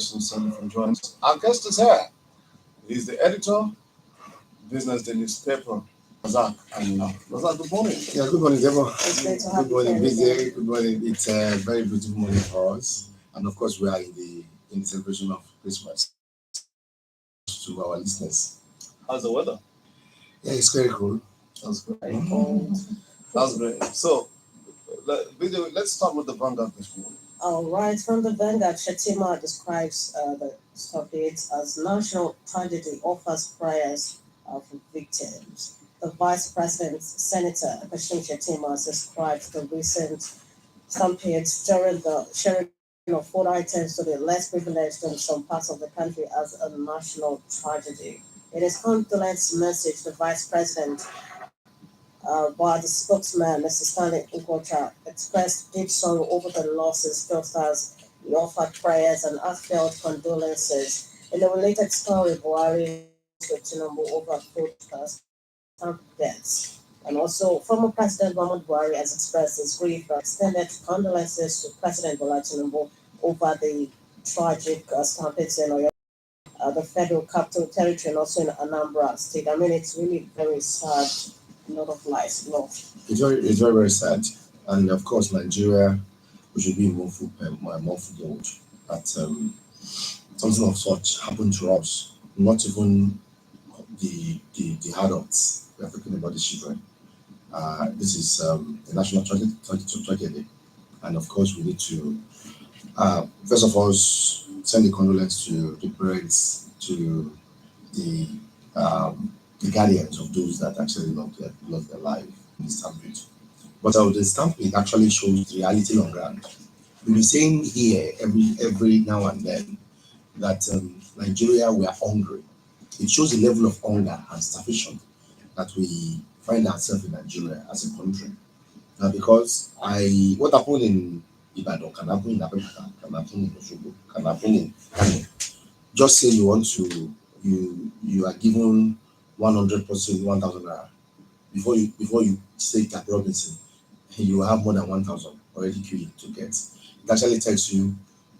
from joining us. Our guest is here. He's the editor, Business Daily newspaper, Razak. And Razak, good morning. Yeah, good morning, Debo. It's great to have Good morning, you here. Busy. Good morning. It's a very beautiful morning for us, and of course, we are in the celebration of Christmas to our listeners. How's the weather? Yeah, it's very cool. That's great. Oh. That's great. So, let's start with the Vanguard this morning. All right, from the Vanguard, Shatima describes the stoppage as national tragedy, offers prayers for victims. The Vice President, Senator Kashim Shatima, describes the recent stampedes during the sharing of food items to the less privileged in some parts of the country as a national tragedy. In his condolence message, the Vice President while the spokesman, Mr. Stanley Nkwocha, expressed deep sorrow over the losses just as he offered prayers and heartfelt condolences. In a related story, Buhari with Tinubu over food stamp deaths. And also, former President Muhammad Buhari has expressed his grief and extended condolences to President Bolaji Tinubu over the tragic stampedes in the Federal Capital Territory and also in Anambra State. I mean, it's really very sad. A lot of lives lost. It's very sad, and of course, Nigeria, we should be more mode that something of such happened to us. Not even the adults. We are talking about the children. This is a national tragedy, and of course, we need to first of all send the condolence to the parents, to the the guardians of those that actually lost their life in the stampede. But the stampede actually shows the reality on ground. We've been saying here every now and then that Nigeria, we are hungry. It shows the level of hunger and starvation that we find ourselves in Nigeria as a country. Because what happened in Ibadan can happen in Abeokuta, can happen in Osogbo, can happen in Kano. Just say you are given 100% 1,000 naira before you say Cap Robinson, you have more than 1,000 already queuing to get. It actually tells you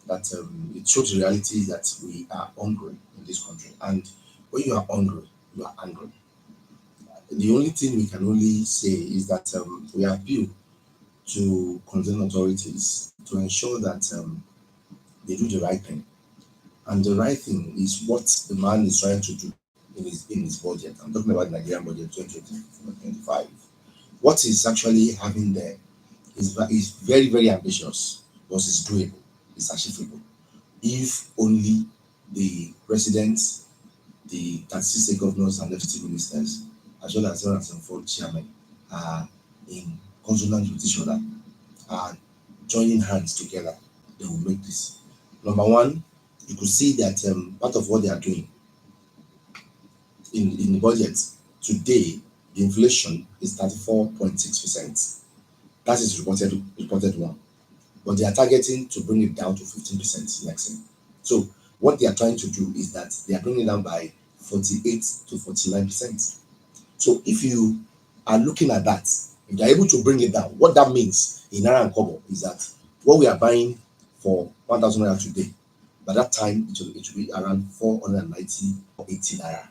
that it shows the reality that we are hungry in this country, and when you are hungry, you are angry. The only thing we can only say is that we appeal to concerned authorities to ensure that they do the right thing, and the right thing is what the man is trying to do in his budget. I'm talking about the Nigerian budget 2025. What he's actually having there is very, very ambitious, but it's doable, it's achievable. If only the presidents, the 36 state governors and deputy ministers, as well as 104 chairmen, are in consonance with each other, are joining hands together, they will make this. Number one, you could see that part of what they are doing in the budget today, the inflation is 34.6%. That is reported one. But they are targeting to bring it down to 15% next year. So what they are trying to do is that they are bringing it down by 48 to 49%. So if you are looking at that, if they are able to bring it down, what that means in Naira and Kobo is that what we are buying for 1,000 Naira today, by that time it will be around 490 or 80 Naira.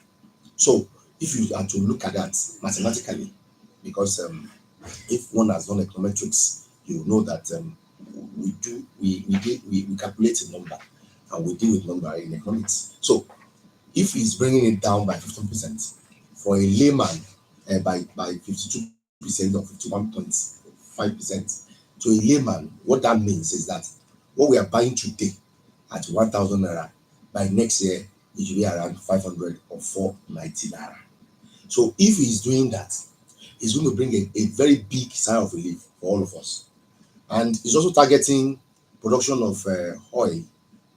So if you are to look at that mathematically, because if one has done econometrics, you know that we calculate a number and we deal with number in economics. So if he's bringing it down by 15% for a layman, by 52% or 51.5% to a layman, what that means is that what we are buying today at 1,000 naira, by next year it will be around 500 or 490 naira. So if he's doing that, it's going to bring a very big sign of relief for all of us. And it's also targeting production of oil,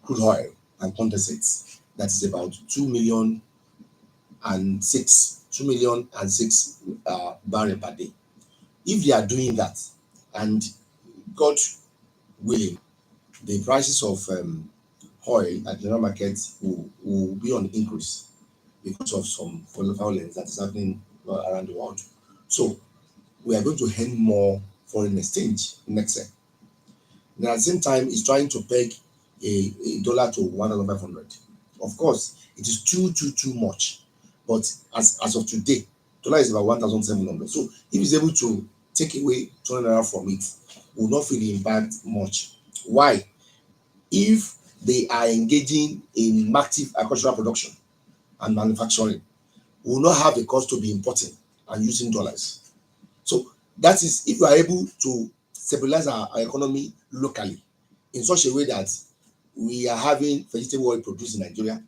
crude oil and condensates. That is about 2,000,006 barrel per day. If they are doing that, and God willing, the prices of oil at general markets will be on increase because of some violence that is happening around the world. So we are going to earn more foreign exchange next year. And at the same time, it's trying to peg a dollar to 1,500. Of course, it is too much. But as of today, dollar is about 1,700. So if he's able to take away 200 naira from it, will not feel the impact much. Why? If they are engaging in active agricultural production and manufacturing, we will not have a cost to be importing and using dollars. So that is if we are able to stabilize our economy locally in such a way that we are having vegetable oil produced in Nigeria,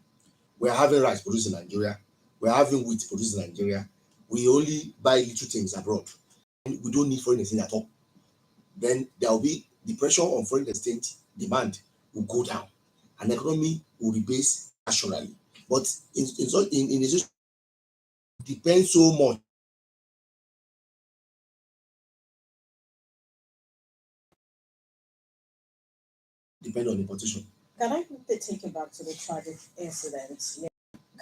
we are having rice produced in Nigeria, we are having wheat produced in Nigeria, we only buy little things abroad. We don't need foreign exchange at all. Then there will be the pressure on foreign exchange demand will go down and the economy will rebase naturally. But in a situation depends so much depend on importation. Can I quickly take you back to the tragic incident? Yeah.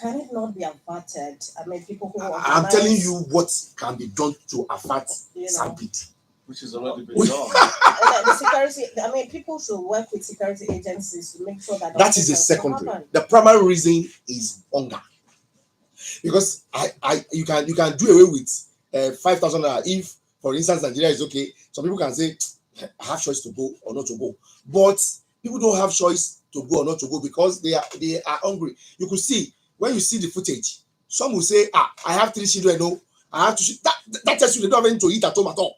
Can it not be averted? I mean, people who I'm telling organize, you what can be done to avert you know, stampede. Which has already been We- done. the security. I mean, people should work with security agencies to make sure that That is a nothing can secondary. happen. The primary reason is hunger. Because you can do away with 5,000 naira if, for instance, Nigeria is okay. Some people can say, I have choice to go or not to go. But people don't have choice to go or not to go because they are hungry. You could see when you see the footage, some will say, I have 3 children, no, I have to that tells you they don't have anything to eat at home at all.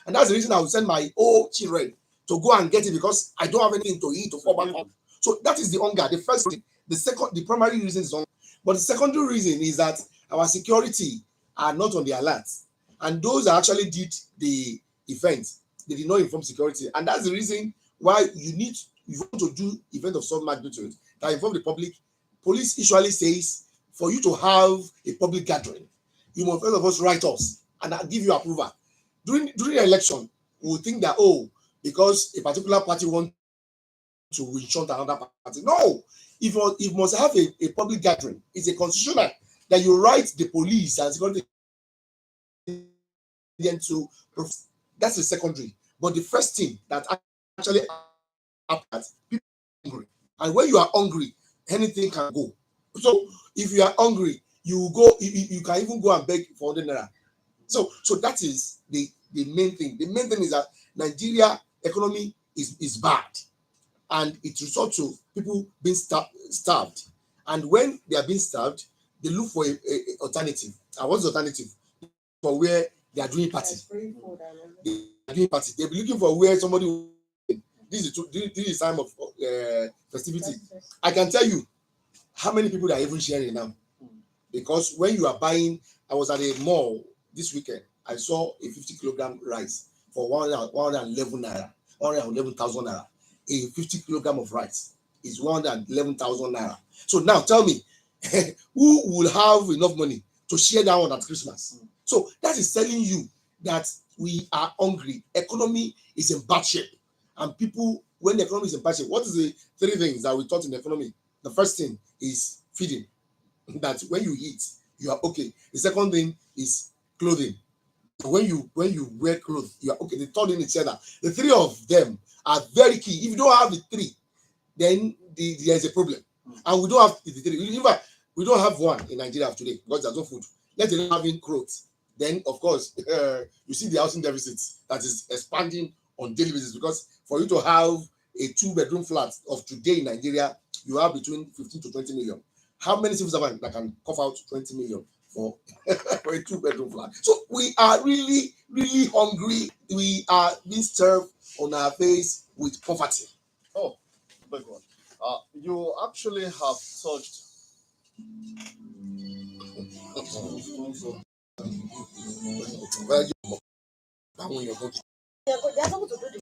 And that's the reason I will send my old children to go and get it because I don't have anything to eat to fall back home. So that is the hunger. The first reason. The primary reason is hunger. But the secondary reason is that our security are not on the alert. And those that actually did the event, they did not inform security. And that's the reason why you want to do event of some magnitude that involve the public. Police usually says for you to have a public gathering, you must first of all write us and give you approval. During the election, we will think that, because a particular party wants to insult another party. No, if you must have a public gathering, it's a constitutional that you write the police and security to. That's the secondary. But the first thing that actually happens, people are hungry, and when you are hungry, anything can go. So if you are hungry, you go. You can even go and beg for 100 naira. So that is the main thing. The main thing is that Nigeria economy is bad, and it results to people being starved. And when they are being starved, they look for a alternative. And what's the alternative? For where they are doing party. They are doing party. They'll be looking for where somebody. This is time of festivity. I can tell you how many people are even sharing now. Because when you are buying, I was at a mall this weekend. I saw a 50 kilogram rice for 111 naira, 111,000 naira. A 50 kilogram of rice is 111,000 naira. So now tell me, who will have enough money to share that one at Christmas? So that is telling you that we are hungry. Economy is in bad shape. And people, when the economy is in bad shape, what is the 3 things that we taught in the economy? The first thing is feeding. That when you eat, you are okay. The second thing is clothing. So when you wear clothes, you are okay. The third thing is that the three of them are very key. If you don't have the three, then there is a problem. And we don't have the three. In fact, we don't have one in Nigeria today because there's no food. Let alone having clothes. Then of course you see the housing deficit that is expanding on daily basis because for you to have a 2 bedroom flat of today in Nigeria, you have between 15 to 20 million. How many civil servants that can cough out 20 million for, for a 2 bedroom flat? So we are really, really hungry. We are being served on our face with poverty. Oh, big one. You actually have touched. They're supposed to do the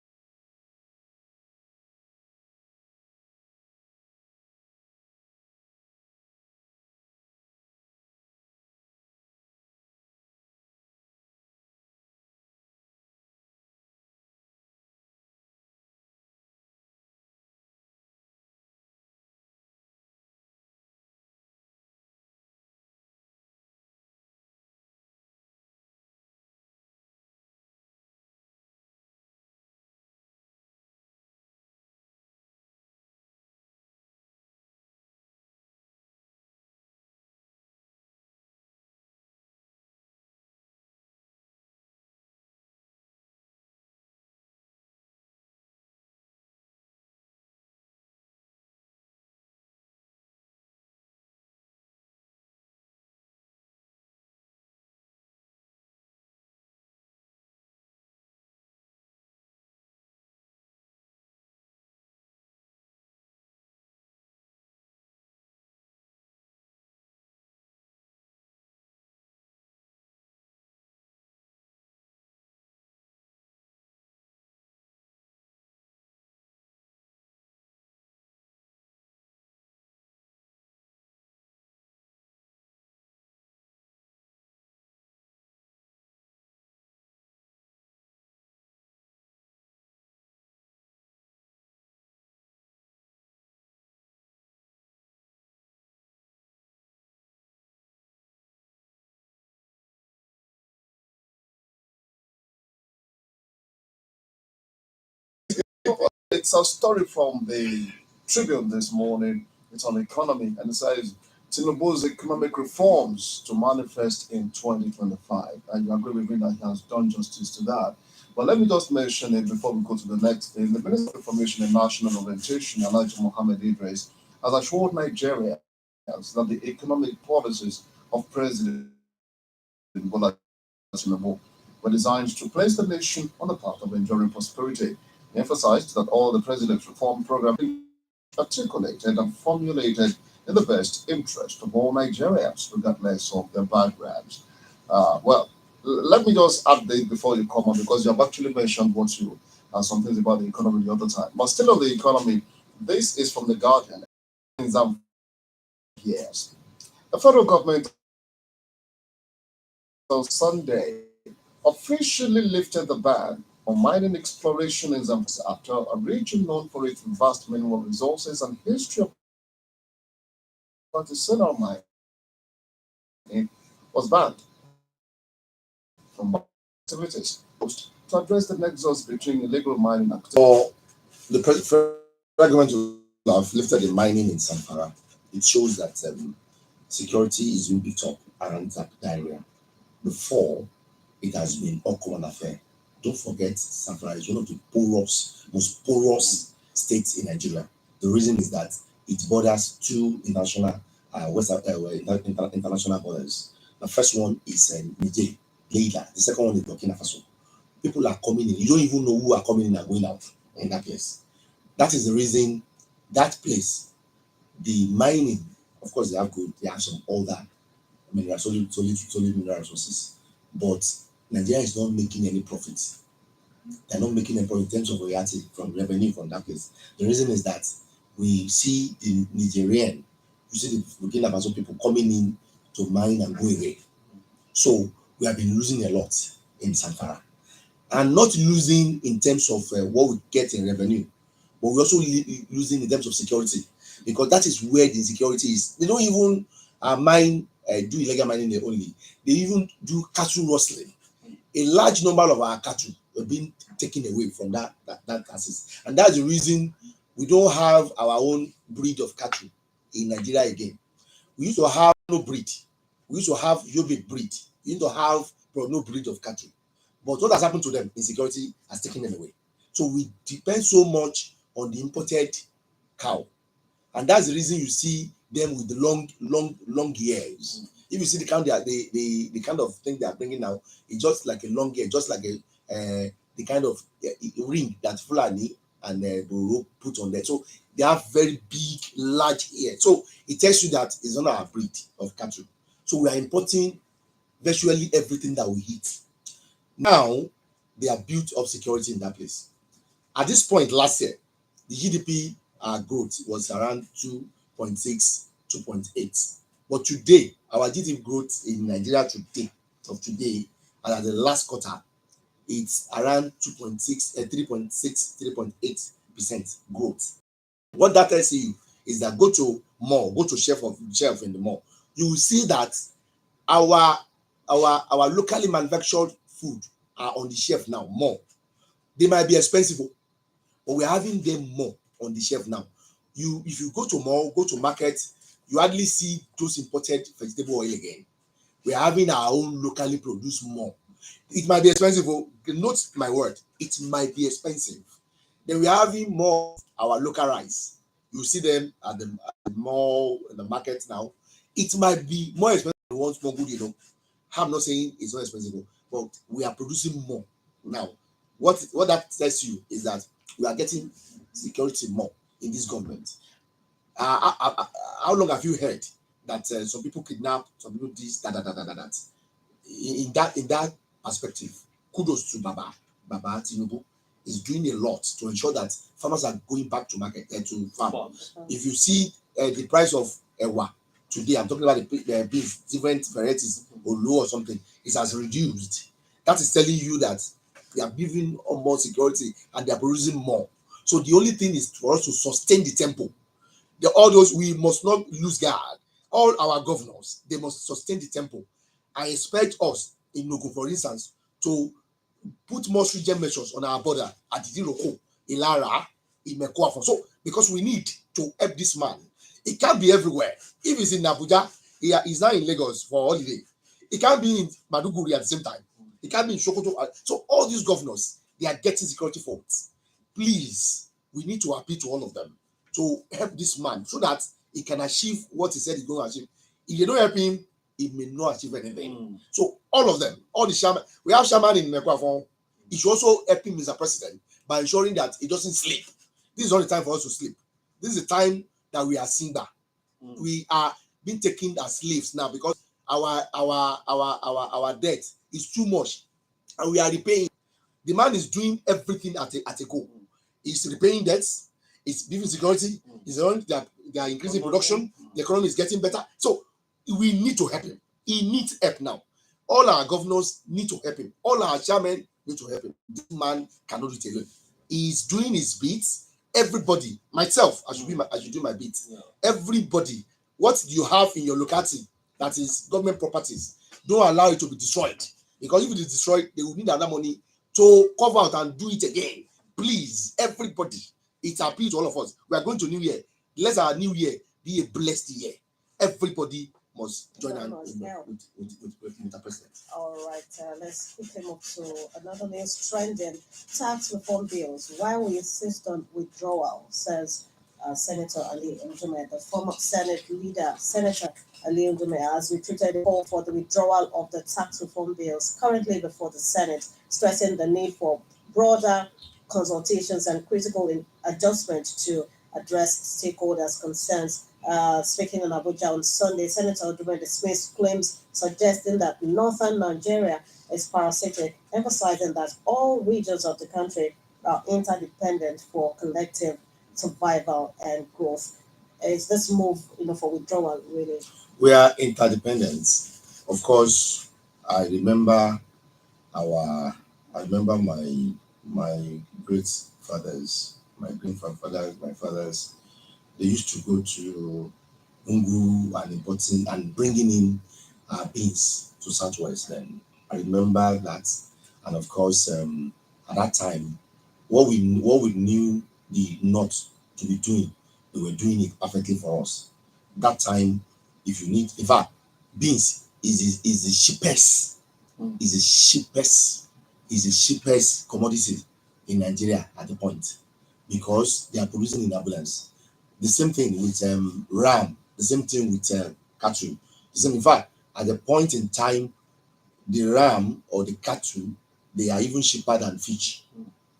it's a story from the Tribune this morning. It's on economy, and it says Tinubu's economic reforms to manifest in 2025. And you agree with me that he has done justice to that. But let me just mention it before we go to the next thing. The Minister of Information and National Orientation, Elijah Mohammed Idris, has assured Nigeria that the economic policies of President Bolaji were designed to place the nation on the path of enduring prosperity. He emphasized that all the president's reform programs articulated and formulated in the best interest of all Nigerians, regardless of their backgrounds. Let me just update before you come on, because you have actually mentioned some things about the economy the other time. But still on the economy, this is from the Guardian. Yes, the federal government on Sunday officially lifted the ban on mining exploration in Zambia after a region known for its vast mineral resources and history of artisanal mining was banned from activities to address the nexus between illegal mining activities. For the federal government to have lifted the mining in Zamfara, it shows that security is being picked up around that area. Before, it has been a common affair. Don't forget, Zamfara is one of the most porous states in Nigeria. The reason is that it borders two international international borders. The first one is Niger, Leida. The second one is Burkina Faso. People are coming in. You don't even know who are coming in and going out in that place. That is the reason that place, the mining, of course, they have some other mineral, solid mineral resources, but Nigeria is not making any profit. They're not making any profit in terms of royalty from revenue from that place. The reason is that we see the Nigerian, you see the Burkina Faso people coming in to mine and go away. So we have been losing a lot in Zamfara, and not losing in terms of what we get in revenue, but we're also losing in terms of security, because that is where the insecurity is. They don't even do illegal mining there only. They even do cattle rustling. A large number of our cattle are being taken away from that classes, and that's the reason we don't have our own breed of cattle in Nigeria again. We used to have no breed. We used to have Yobe breed. We used to have no breed of cattle. But what has happened to them? Insecurity has taken them away. So we depend so much on the imported cow, and that's the reason you see them with the long ears. If you see the kind the kind of thing they are bringing now, it's just like a long ear, just like the kind of ring that Fulani and Boro put on there. So they have very big, large ears. So it tells you that it's not our breed of cattle. So we are importing virtually everything that we eat. Now they are built up security in that place. At this point last year, the GDP growth was around 2.6, 2.8. But today, our GDP growth in Nigeria today, and at the last quarter, it's around 2.6, 3.6, 3.8% growth. What that tells you is that go to shelf in the mall. You will see that our locally manufactured food are on the shelf now more. They might be expensive, but we're having them more on the shelf now. If you go to mall, go to market, you hardly see those imported vegetable oil again. We're having our own locally produced more. It might be expensive. Note my word, it might be expensive. Then we're having more our local rice. You see them at the mall, in the market now. It might be more expensive than once more good, I'm not saying it's not expensive, but we are producing more now. What that tells you is that we are getting security more in this government. How long have you heard that some people kidnap, some people this, that? In that perspective, kudos to Baba Tinubu is doing a lot to ensure that farmers are going back to market to farm. If you see the price of ewa today, I'm talking about the beef, different varieties or low or something, it has reduced. That is telling you that they are giving more security and they are producing more. So the only thing is for us to sustain the tempo. All those, we must not lose guard. All our governors, they must sustain the tempo. I expect us in Nogo, for instance, to put more stringent measures on our border at Diroko, Ilara, in Mekwafo. So because we need to help this man, it can't be everywhere. If he's in Abuja, he's now in Lagos for holiday. It can't be in Maduguri at the same time. It can't be in Sokoto. So all these governors, they are getting security faults. Please, we need to appeal to all of them to help this man so that he can achieve what he said he's going to achieve. If they don't help him, he may not achieve anything. So all of them, all the shaman, we have shaman in Mekwafo. He should also help him, Mr. President, by ensuring that he doesn't sleep. This is not the time for us to sleep. This is the time that we are Simba. We are being taken as slaves now because our debt is too much, and we are repaying. The man is doing everything at a go. He's repaying debts. He's giving security. He's around that they are increasing production. The economy is getting better. So we need to help him. He needs help now. All our governors need to help him. All our chairmen need to help him. This man cannot do it alone. He's doing his bits. Everybody, myself, I should do my bit. Everybody, what you have in your locality that is government properties, don't allow it to be destroyed. Because if it is destroyed, they will need another money to cover out and do it again. Please, everybody, it's appeal to all of us. We are going to New Year. Let our New Year be a blessed year. Everybody must join in with the president. All right, let's pick him up to another news trending. Tax reform bills. Why we insist on withdrawal, says Senator Ali Ndume. The former Senate leader, Senator Ali Ndume, has retweeted a call for the withdrawal of the tax reform bills currently before the Senate, stressing the need for broader consultations and critical adjustment to address stakeholders' concerns. Speaking in Abuja on Sunday, Senator Ndume dismissed claims suggesting that northern Nigeria is parasitic, emphasizing that all regions of the country are interdependent for collective survival and growth. Is this move, for withdrawal really? We are interdependent. Of course, I remember my great fathers, my grandfathers, my fathers. They used to go to Ungu and importing and bringing in beans to Southwest. Then I remember that, and of course, at that time, what we knew the North to be doing, they were doing it perfectly for us. That time, if you need, in fact, beans is the cheapest, is the cheapest commodity in Nigeria at the point, because they are producing in abundance. The same thing with ram, the same thing with cattle. The same, in fact, at the point in time, the ram or the cattle, they are even cheaper than fish.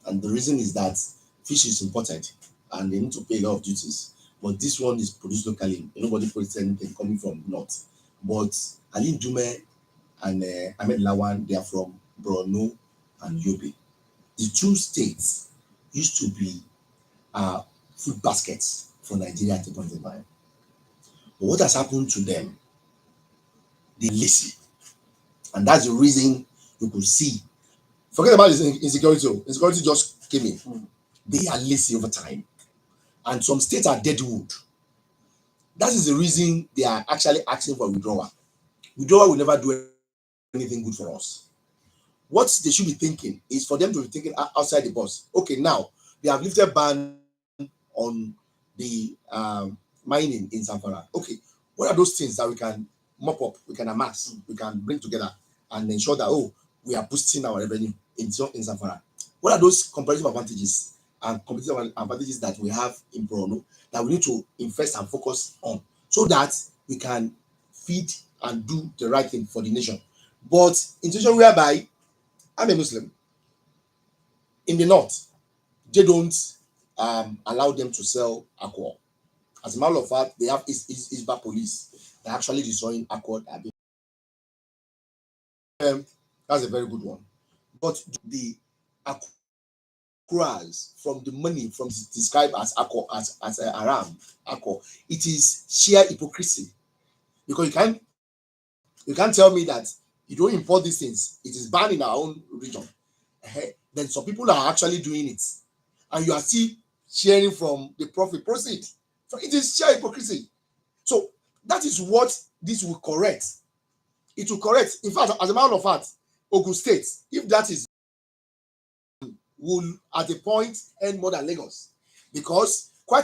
And the reason is that fish is important and they need to pay a lot of duties. But this one is produced locally. Nobody puts anything coming from north. But Ali Ndume and Ahmed Lawan, they are from Borno and Yobe. The two states used to be food baskets for Nigeria at the point in time. But what has happened to them? They're lazy. And that's the reason you could see. Forget about this insecurity. Insecurity just came in. They are lazy over time. And some states are dead wood. That is the reason they are actually asking for withdrawal. Withdrawal will never do anything good for us. What they should be thinking is for them to be thinking outside the box. Okay, now they have lifted ban on the mining in Zamfara. Okay, what are those things that we can mop up, we can amass, we can bring together and ensure that, we are boosting our revenue in Zamfara? What are those comparative advantages and competitive advantages that we have in Borno that we need to invest and focus on so that we can feed and do the right thing for the nation? But in a situation whereby I'm a Muslim, in the north, they don't allow them to sell alcohol. As a matter of fact, they have Isba police. They're actually destroying alcohol. That's a very good one. But the accruals from the money from described as alcohol, as haram alcohol, it is sheer hypocrisy. Because you can't tell me that you don't import these things. It is banned in our own region. Then some people are actually doing it, and you are still sharing from the profit proceed. So it is sheer hypocrisy. So that is what this will correct. It will correct. In fact, as a matter of fact, Ogun State, if that is, will at a point earn more than Lagos. because quite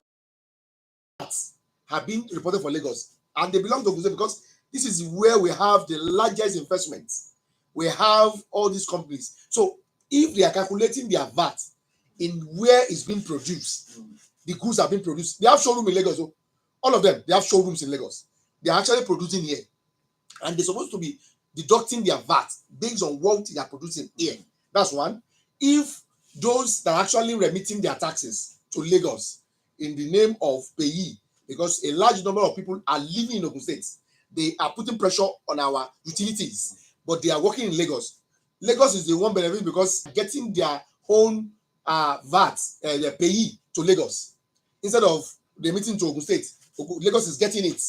have been reported for Lagos, and they belong to Ogun State because this is where we have the largest investments. We have all these companies. So if they are calculating their VAT in where it's being produced, the goods are being produced. They have showroom in Lagos. So all of them, they have showrooms in Lagos. They are actually producing here, and they're supposed to be deducting their VAT based on what they are producing here. That's one. If those that are actually remitting their taxes to Lagos in the name of payee, because a large number of people are living in Ogun State, they are putting pressure on our utilities, but they are working in Lagos. Lagos is the one benefit because getting their own VAT, their payee to Lagos instead of remitting to Ogun State. Lagos is getting it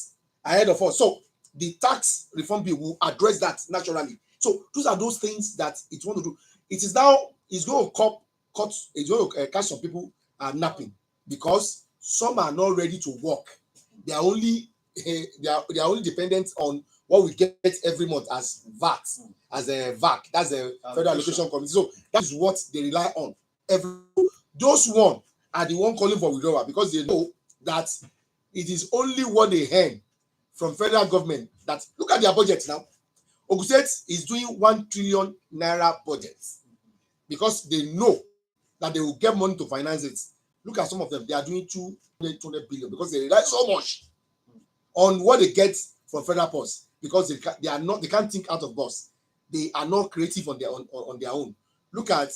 ahead of us. So the tax reform bill will address that naturally. So those are those things that it want to do. It is now, it's going to it's going to catch some people napping because some are not ready to work. They are only they are only dependent on what we get every month as VAT, as a VAC, that's a Federal Allocation Committee. So that is what they rely on. Those one are the one calling for withdrawal because they know that it is only what they earn from federal government. That look at their budget now. Ogun State is doing 1 trillion naira budget because they know that they will get money to finance it. Look at some of them; they are doing 200 billion because they rely so much on what they get from federal posts because they can't think out of box. They are not creative on their own. Look at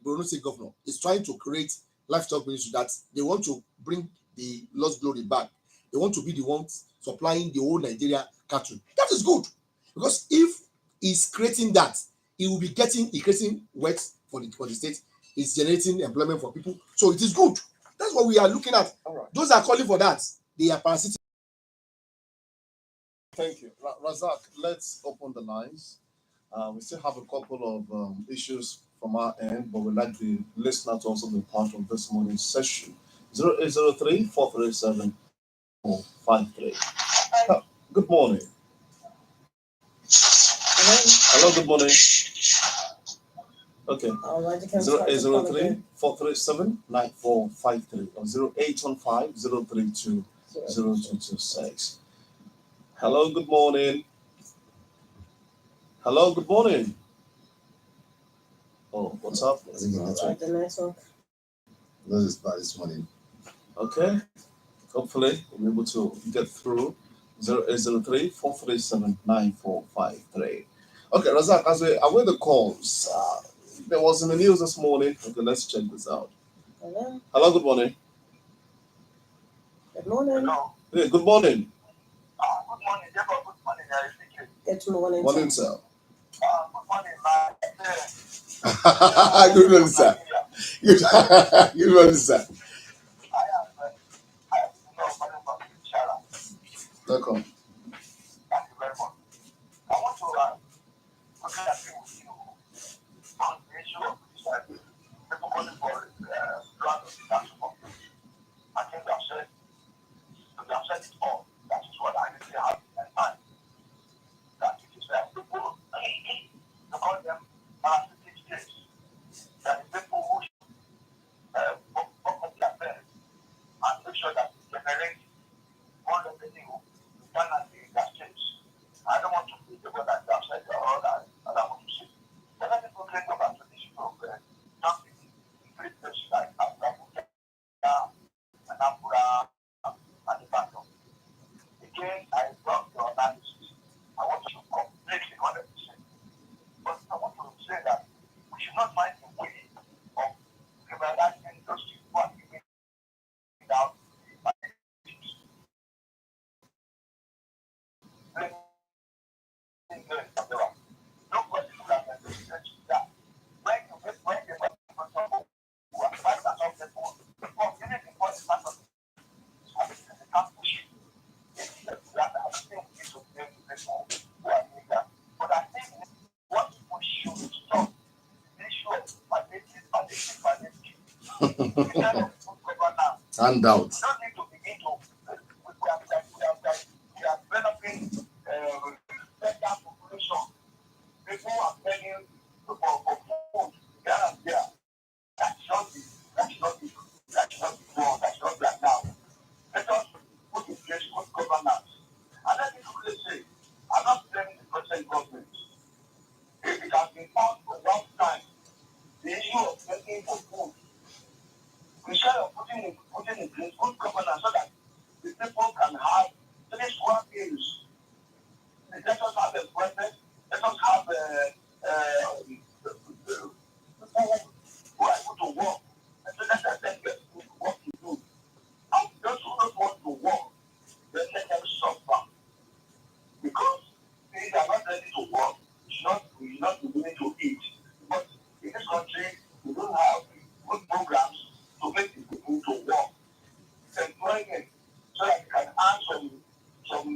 Borno State Governor is trying to create livestock ministry that they want to bring the lost glory back. They want to be the ones supplying the whole Nigeria cattle. That is good because if he's creating that, he will be creating wealth for the state. It's generating employment for people, so it is good. That's what we are looking at. All right. Those are calling for that. They are parasitic. Thank you. Rasaq, let's open the lines. We still have a couple of issues from our end, but we'd like the listener to also be part of this morning's session. 0803 437 453. Good morning. Hello, good morning. Okay. 0803 437 9453 or 0815 032 0226. Hello, good morning. Hello, good morning. Oh, what's up? I think the network. This is bad this morning. Okay. Hopefully, we'll be able to get through 0803 437 9453. Okay, Rasaq, as we await the calls, there was in the news this morning. Okay, let's check this out. Hello. Hello, good morning. Good morning. Hello. Yeah, good morning. Good morning, Debo. Good morning, Good morning. Morning, sir. good morning, my Good morning, sir. Good morning, sir. I have no money from Shara. Welcome. Thank you very much. I want to agree with you on the issue of this people calling for grant of the tax reform. I think we have said it all. That is what I really have in mind. That it is people, to call them parasitic states. That the people who open their affairs and make sure that they generate more revenue internally in their states. I don't want to be the one that I've said all that I want to say. But let people get over to this program. Not in great places like Abuja, and Apura, and Ibadan. Again, I love your analysis. I want you to completely 100%. But I want to say that we should not find a way of criminalizing those people who are giving without no question that that when you get when they went for someone who are fighting against people, because even before the start of I mean they can't push it. That I think we need to blame the people who are doing that. But I think what we should stop the issue of palliative. Instead of food governance, Hand out. we don't need to begin to we are developing better population. People are begging for food here and there. That should not be done.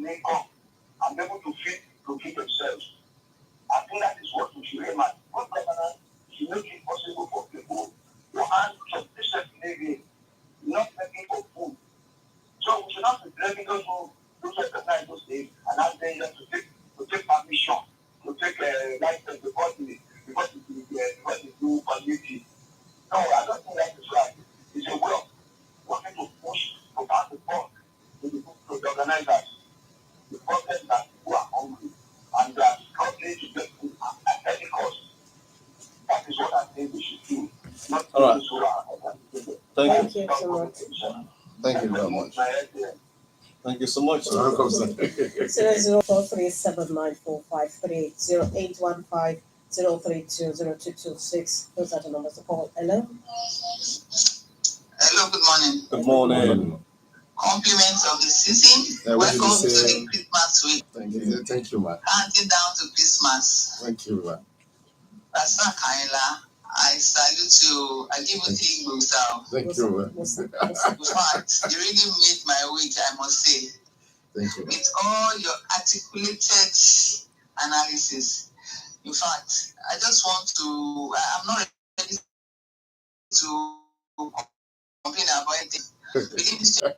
income and be able to feed themselves. I think that is what we should aim at. Good governance should make it possible for people to earn sufficiently, not making for food. So we should not be blaming those who recognize those things and ask them to take permission, to take a license because they do community. No, I don't think that is right. It's a way of wanting to push to pass the fund to the organizers. The problem is that people are hungry and they are struggling to get food at any cost. That is what I think we should do. Not All right. those who are Thank you. Thank you so much. Thank you very much. Thank you so much. Sir. Welcome, sir. 004379453081503202226. Those are the numbers to call. Hello. Hello, good morning. Good morning. Compliments of the season. Yeah, Welcome what to did you say? the Christmas week. Thank you, man. Counting down to Christmas. Thank you, man. Rasaq, Ayinla, I salute you. I give you three good sound. Thank you, man. In fact, you really made my week, I must say. Thank you. With all your articulated analysis. In fact, I just want to, I'm not ready to complain about anything. Begin to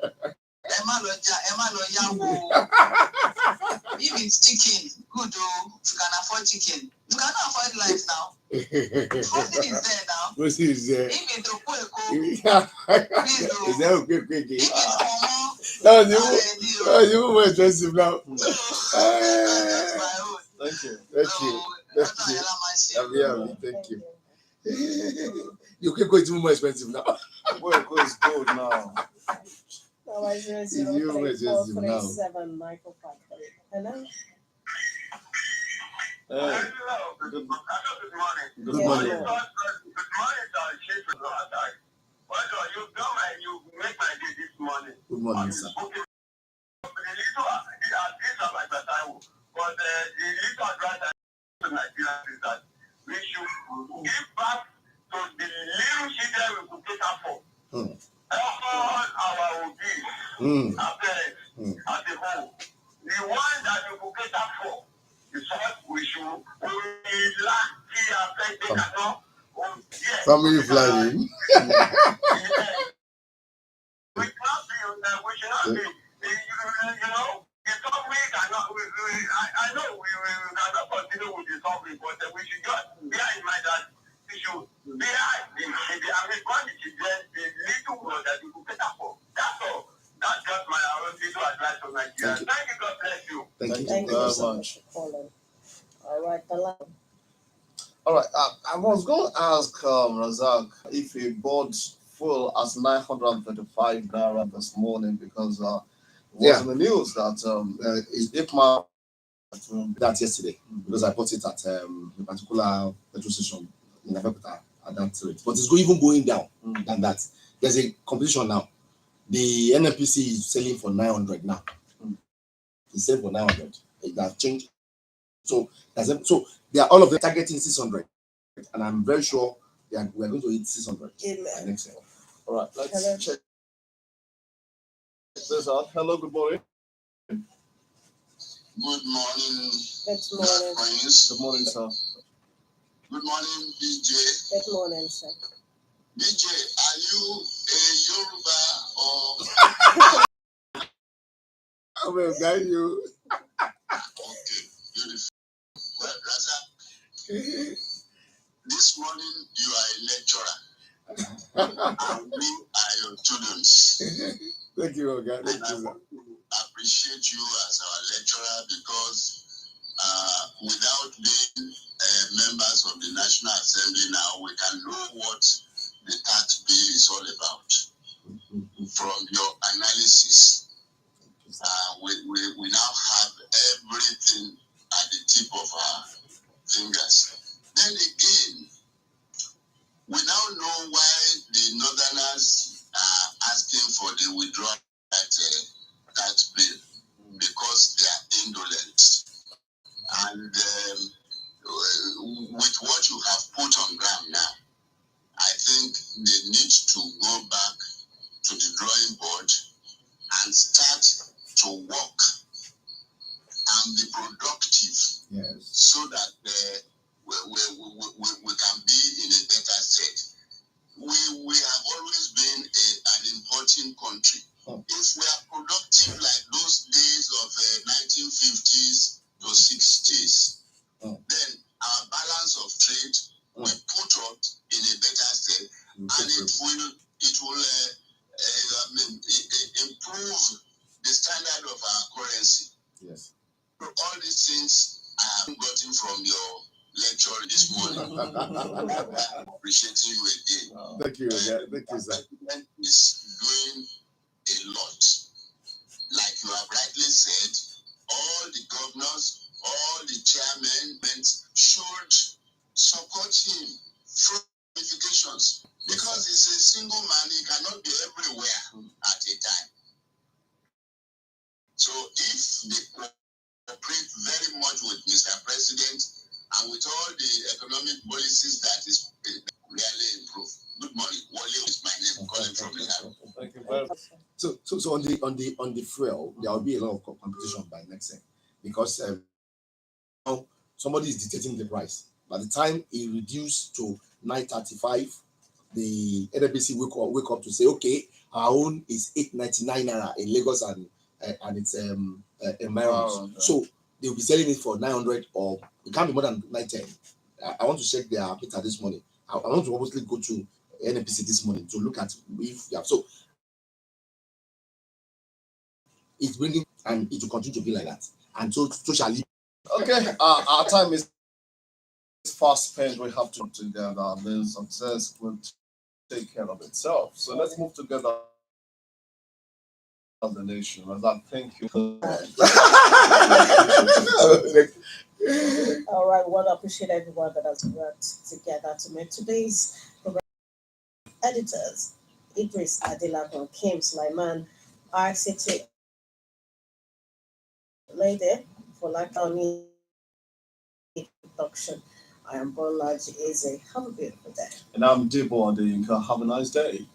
Emma Loya, if it's chicken, good oh, you can afford chicken. You cannot afford life now. Protein is there now. Protein is there. If it's a quick, Is please oh. that okay? Quick? If it's common, That was even more expensive now. that's my own. Thank you. Thank you. That's how Thank you. You can go, it's even more expensive now. Where is gold now? Hello. Hey. Good morning. Good Yeah. morning. Good morning, you come and you make my day this morning. Good morning, sir. But the little advice to Nigeria is that we should give back to the little children we could cater for. All our OBs, our parents, as a whole. The one that we could cater for is what we should Family planning. We should not be, the suffering cannot, I know we cannot continue with the suffering, but we should just bear in mind that we should bear the little world that you could cater for. That's all. That's just my own little advice to Nigeria. Thank you, God bless you. Thank you so much for calling. All right, All right. I was going to ask Rasaq if he bought full as 935 naira this morning because it was in the news that if my That yesterday because I bought it at a particular petrol station in Abeokuta at that rate. But it's even going down than that. There's a competition now. The NNPC is selling for 900 now. It's selling for 900. It has changed. So they are all of them targeting 600, and I'm very sure we are going to hit 600 by next year. All right, let's check this out. Hello, good morning. Good morning. Good morning. Good morning, sir. Good morning, BJ. Good morning, sir. BJ, are you a Yoruba or? I will guide you. Okay, beautiful. Well, Rasaq, this morning you are a lecturer and we are your students. Thank you, Oga. And I want to appreciate you as our lecturer because without being members of the National Assembly now, we can know what the tax bill is all about. From your analysis, we now have everything at the tip of our fingers. Then again, we now know why the Northerners are asking for the withdrawal tax bill, because they are indolent. And with what you have put on ground now, I think they need to go back to the drawing board and start to work can be productive. Yes. So that we can be in a better state. We have always been an importing country. Oh. If we are productive like those days of 1950s to 60s, then our balance of trade will put us in a better state, and it will improve the standard of our currency. Yes. So all these things I have gotten from your lecture this morning. I appreciate you again. Thank you. Thank you, sir. The president is doing a lot. Like you have rightly said, all the governors, all the chairmen should support him through ramifications, because he's a single man, he cannot be everywhere at a time. So if they cooperate very much with Mr. President and with all the economic policies that is really improved. Good morning. Wale is my name, calling from Iran. Thank you very much. So on the fuel, there will be a lot of competition by next year, because now somebody is dictating the price. By the time it reduced to 9.35, the NNPC wake up to say, okay, our own is 8.99 naira in Lagos and it's environment. So they'll be selling it for 900, or it can't be more than 910. I want to check their meter this morning. I want to obviously go to NNPC this morning to look at if you have. So it's bringing, and it will continue to be like that, and so shall it. Okay, our time is fast spent. We have to together. Then success will take care of itself. So let's move together as a nation. Rasaq, thank you. All right, well, I appreciate everyone that has worked together to make today's program. Editors: Idris Adeyinka, Kim Sulaiman, RCT Lady for Lakoni production. I am Bolaji. Have a beautiful day. And I'm Debo. Adeyinka. Have a nice day.